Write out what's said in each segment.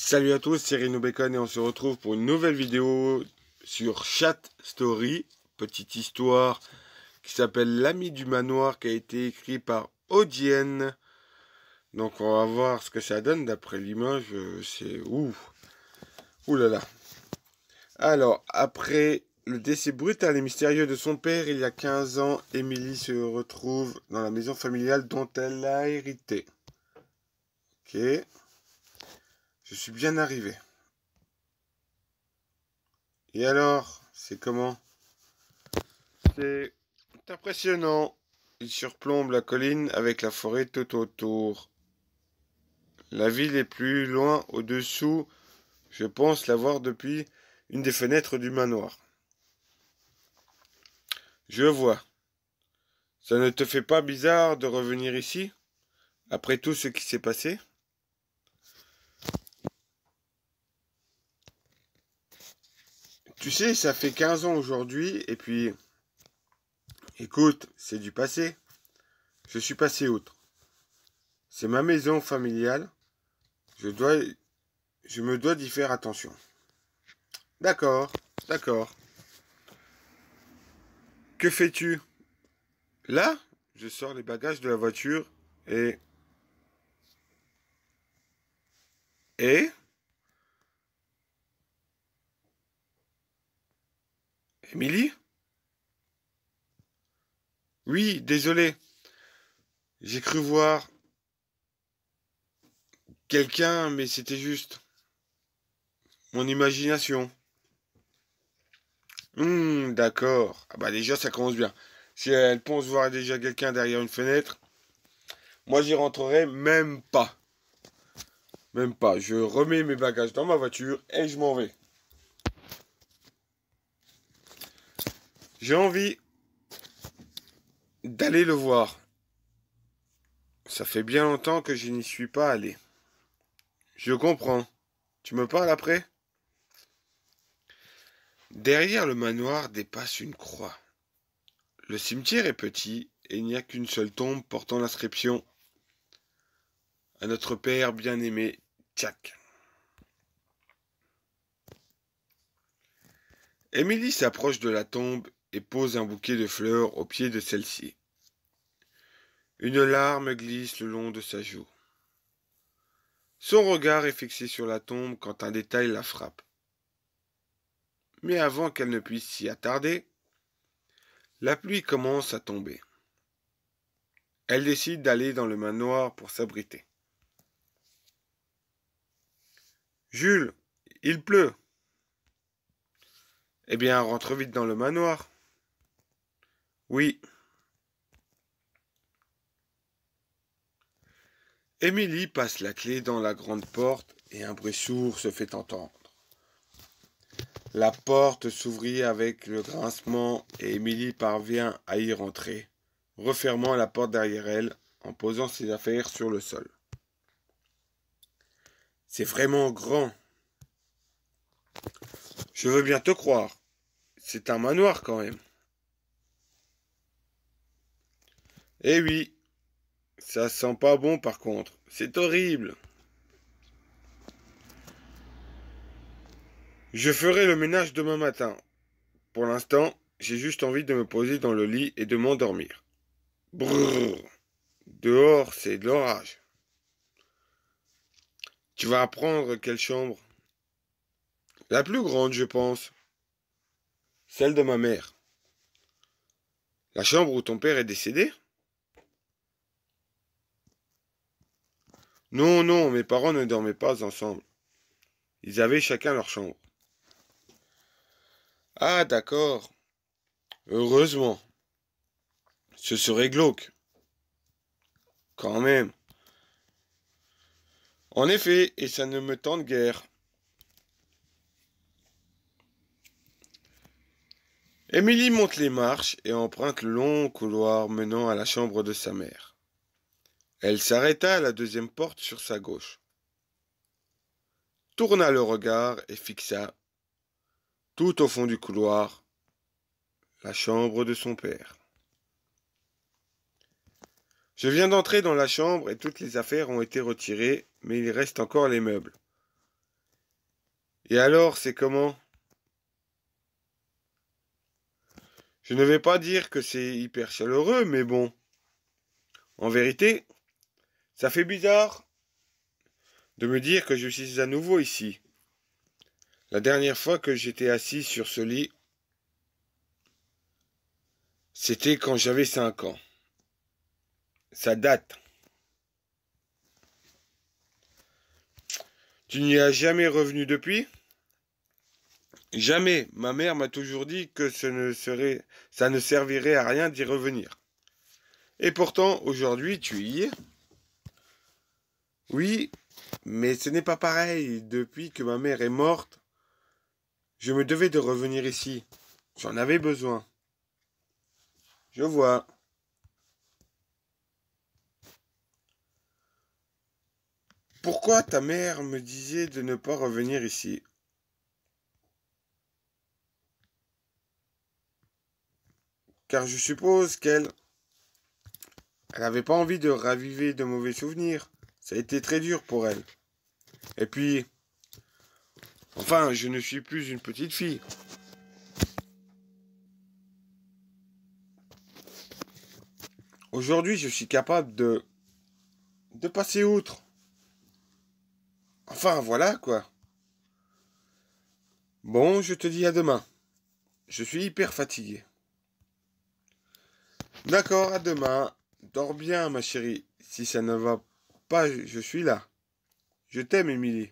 Salut à tous, c'est Rhino Bacon et on se retrouve pour une nouvelle vidéo sur Chat Story, petite histoire qui s'appelle L'ami du manoir qui a été écrit par Odienne. Donc on va voir ce que ça donne d'après l'image, c'est ouh là là. Alors, après le décès brutal et mystérieux de son père il y a 15 ans, Émilie se retrouve dans la maison familiale dont elle a hérité. Ok, je suis bien arrivé. Et alors, c'est comment? C'est impressionnant. Il surplombe la colline avec la forêt tout autour. La ville est plus loin au-dessous. Je pense la voir depuis une des fenêtres du manoir. Je vois. Ça ne te fait pas bizarre de revenir ici, après tout ce qui s'est passé? Tu sais, ça fait 15 ans aujourd'hui, et puis, écoute, c'est du passé. Je suis passé outre. C'est ma maison familiale. Je me dois d'y faire attention. D'accord, d'accord. Que fais-tu? Là, je sors les bagages de la voiture et... Et? Émilie? Oui, désolé. J'ai cru voir quelqu'un, mais c'était juste mon imagination. D'accord. Ah bah déjà, ça commence bien. Si elle pense voir déjà quelqu'un derrière une fenêtre, moi j'y rentrerai même pas. Même pas. Je remets mes bagages dans ma voiture et je m'en vais. J'ai envie d'aller le voir. Ça fait bien longtemps que je n'y suis pas allé. Je comprends. Tu me parles après? Derrière le manoir dépasse une croix. Le cimetière est petit et il n'y a qu'une seule tombe portant l'inscription à notre père bien-aimé, Jack. Émilie s'approche de la tombe et pose un bouquet de fleurs au pied de celle-ci. Une larme glisse le long de sa joue. Son regard est fixé sur la tombe quand un détail la frappe. Mais avant qu'elle ne puisse s'y attarder, la pluie commence à tomber. Elle décide d'aller dans le manoir pour s'abriter. Jules, il pleut. Eh bien, rentre vite dans le manoir. Oui. Émilie passe la clé dans la grande porte et un bruit sourd se fait entendre. La porte s'ouvrit avec le grincement et Émilie parvient à y rentrer, refermant la porte derrière elle en posant ses affaires sur le sol. C'est vraiment grand. Je veux bien te croire. C'est un manoir quand même. Eh oui, ça sent pas bon par contre. C'est horrible. Je ferai le ménage demain matin. Pour l'instant, j'ai juste envie de me poser dans le lit et de m'endormir. Brrr. Dehors, c'est de l'orage. Tu vas prendre quelle chambre? La plus grande, je pense. Celle de ma mère. La chambre où ton père est décédé? Non, non, mes parents ne dormaient pas ensemble. Ils avaient chacun leur chambre. Ah, d'accord. Heureusement. Ce serait glauque. Quand même. En effet, et ça ne me tente guère. Émilie monte les marches et emprunte le long couloir menant à la chambre de sa mère. Elle s'arrêta à la deuxième porte sur sa gauche, tourna le regard et fixa, tout au fond du couloir, la chambre de son père. Je viens d'entrer dans la chambre et toutes les affaires ont été retirées, mais il reste encore les meubles. Et alors, c'est comment? Je ne vais pas dire que c'est hyper chaleureux, mais bon. En vérité, ça fait bizarre de me dire que je suis à nouveau ici. La dernière fois que j'étais assis sur ce lit, c'était quand j'avais 5 ans. Ça date. Tu n'y as jamais revenu depuis? Jamais. Ma mère m'a toujours dit que ça ne servirait à rien d'y revenir. Et pourtant, aujourd'hui, tu y es. Oui, mais ce n'est pas pareil. Depuis que ma mère est morte, je me devais de revenir ici. J'en avais besoin. Je vois. Pourquoi ta mère me disait de ne pas revenir ici? Car je suppose qu'elle n'avait pas envie de raviver de mauvais souvenirs. Ça a été très dur pour elle. Et puis, enfin, je ne suis plus une petite fille. Aujourd'hui, je suis capable de passer outre. Enfin, voilà quoi. Bon, je te dis à demain. Je suis hyper fatigué. D'accord, à demain. Dors bien, ma chérie. Si ça ne va pas, je suis là. Je t'aime, Émilie.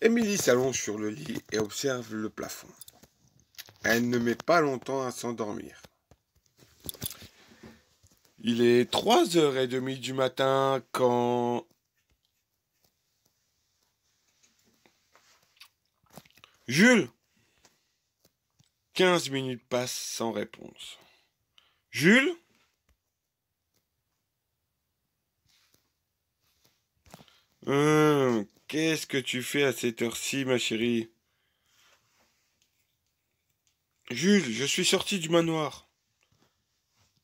Émilie s'allonge sur le lit et observe le plafond. Elle ne met pas longtemps à s'endormir. Il est 3h30 du matin quand Jules. 15 minutes passent sans réponse. Jules? Qu'est-ce que tu fais à cette heure-ci, ma chérie? Jules, je suis sorti du manoir.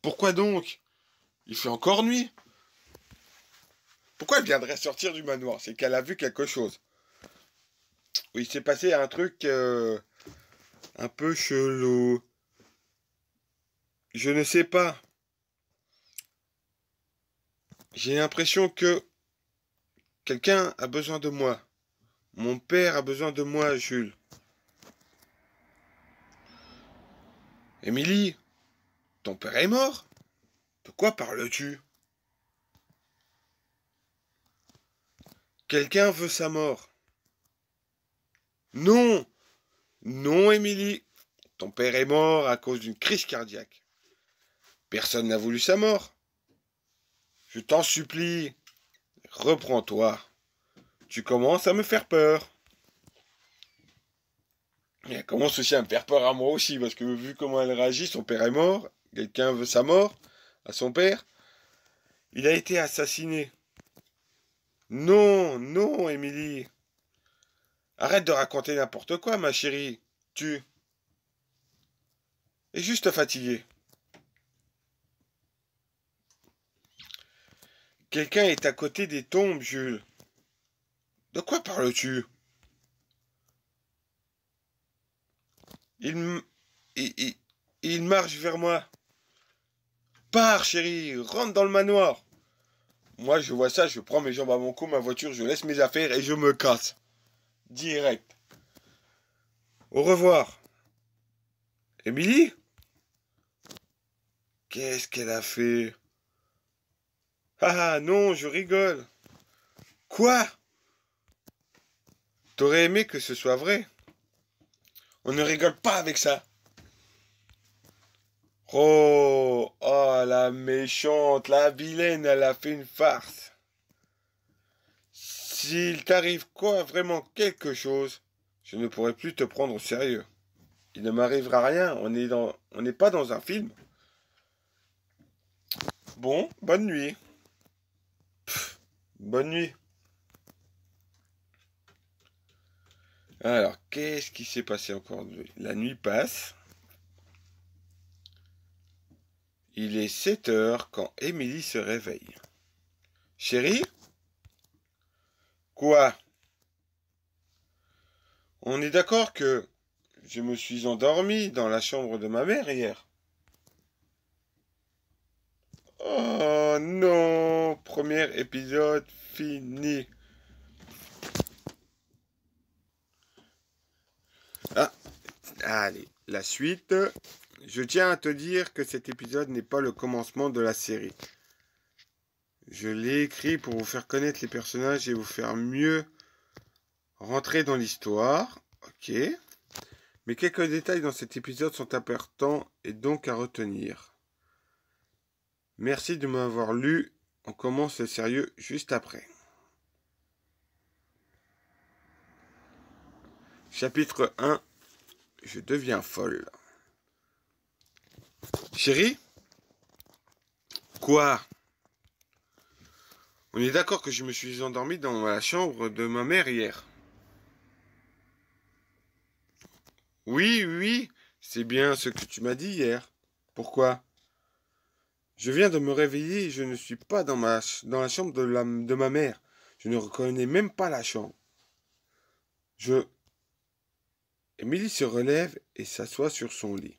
Pourquoi donc? Il fait encore nuit. Pourquoi elle viendrait sortir du manoir? C'est qu'elle a vu quelque chose. Oui, il s'est passé un truc un peu chelou. Je ne sais pas. J'ai l'impression que quelqu'un a besoin de moi. Mon père a besoin de moi, Jules. Émilie, ton père est mort? De quoi parles-tu? Quelqu'un veut sa mort. Non! Non, Émilie. Ton père est mort à cause d'une crise cardiaque. Personne n'a voulu sa mort. Je t'en supplie, reprends-toi. Tu commences à me faire peur. Et elle commence aussi à me faire peur à moi aussi, parce que vu comment elle réagit, son père est mort, quelqu'un veut sa mort, à son père. Il a été assassiné. Non, non, Émilie. Arrête de raconter n'importe quoi, ma chérie. Tu es juste fatiguée. Quelqu'un est à côté des tombes, Jules. De quoi parles-tu? il, il, il, il marche vers moi. Pars, chérie, rentre dans le manoir. Moi, je vois ça, je prends mes jambes à mon cou, ma voiture, je laisse mes affaires et je me casse. Direct. Au revoir. Émilie? Qu'est-ce qu'elle a fait? Ah non, je rigole. Quoi? T'aurais aimé que ce soit vrai? On ne rigole pas avec ça. Oh, oh, la méchante, la vilaine, elle a fait une farce. S'il t'arrive quoi, vraiment quelque chose, je ne pourrai plus te prendre au sérieux. Il ne m'arrivera rien, on n'est pas dans un film. Bon, bonne nuit. Bonne nuit. Alors, qu'est-ce qui s'est passé encore? La nuit passe. Il est 7h quand Émilie se réveille. Chérie? Quoi? On est d'accord que je me suis endormi dans la chambre de ma mère hier. Oh non, premier épisode fini. Ah, allez, la suite. Je tiens à te dire que cet épisode n'est pas le commencement de la série. Je l'ai écrit pour vous faire connaître les personnages et vous faire mieux rentrer dans l'histoire. Ok. Mais quelques détails dans cet épisode sont importants et donc à retenir. Merci de m'avoir lu. On commence le sérieux juste après. Chapitre 1. Je deviens folle. Chérie? Quoi? On est d'accord que je me suis endormi dans la chambre de ma mère hier. Oui, oui, c'est bien ce que tu m'as dit hier. Pourquoi? Je viens de me réveiller et je ne suis pas dans dans la chambre de ma mère. Je ne reconnais même pas la chambre. Je... Émilie se relève et s'assoit sur son lit.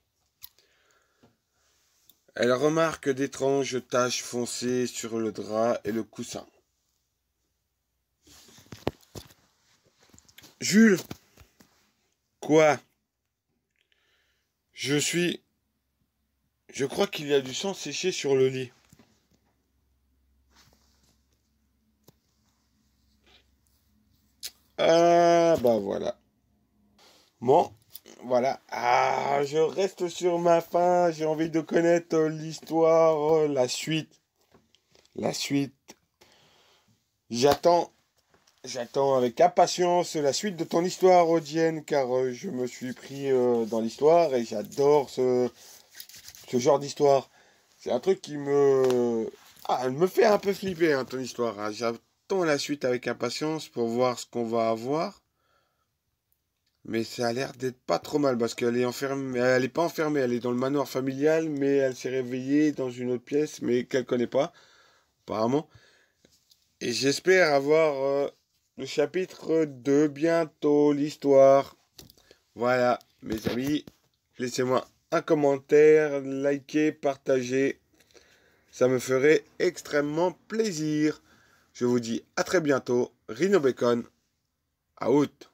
Elle remarque d'étranges taches foncées sur le drap et le coussin. Jules! Quoi? Je crois qu'il y a du sang séché sur le lit. Ah, bah voilà. Bon, voilà. Ah, je reste sur ma faim. J'ai envie de connaître l'histoire, la suite. La suite. J'attends, j'attends avec impatience la suite de ton histoire, Odienne, car je me suis pris dans l'histoire et j'adore ce genre d'histoire. C'est un truc qui me... Ah, elle me fait un peu flipper, hein, ton histoire. Hein. J'attends la suite avec impatience pour voir ce qu'on va avoir. Mais ça a l'air d'être pas trop mal parce qu'elle est enfermée. Elle est pas enfermée, elle est dans le manoir familial, mais elle s'est réveillée dans une autre pièce, mais qu'elle connaît pas, apparemment. Et j'espère avoir le chapitre de bientôt, l'histoire. Voilà, mes amis, laissez-moi un commentaire, likez, partagez. Ça me ferait extrêmement plaisir. Je vous dis à très bientôt. Rhino Bacon, out.